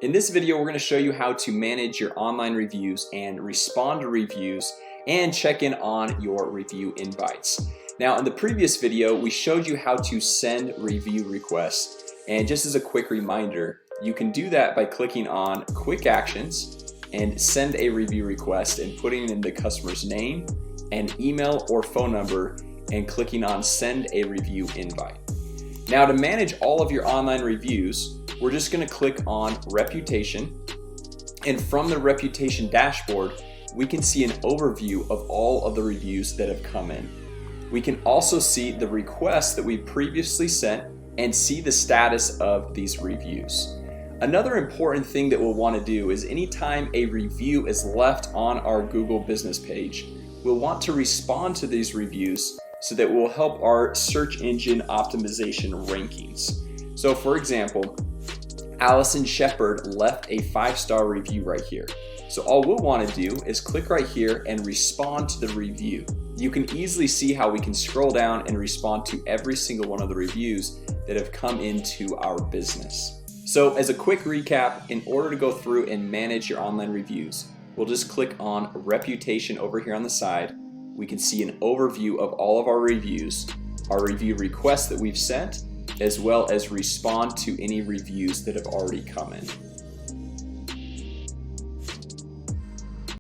In this video, we're going to show you how to manage your online reviews and respond to reviews and check in on your review invites. Now, in the previous video, we showed you how to send review requests. And just as a quick reminder, you can do that by clicking on Quick Actions and send a review request and putting in the customer's name and email or phone number and clicking on Send a Review Invite. Now, to manage all of your online reviews, we're just going to click on Reputation, and from the Reputation dashboard we can see an overview of all of the reviews that have come in. We can also see the requests that we previously sent and see the status of these reviews. Another important thing that we'll want to do is anytime a review is left on our Google business page, we'll want to respond to these reviews so that we'll help our search engine optimization rankings. So for example, Allison Shepard left a 5-star review right here. So all we'll want to do is click right here and respond to the review. You can easily see how we can scroll down and respond to every single one of the reviews that have come into our business. So as a quick recap, in order to go through and manage your online reviews, we'll just click on Reputation over here on the side. We can see an overview of all of our reviews, our review requests that we've sent, as well as respond to any reviews that have already come in.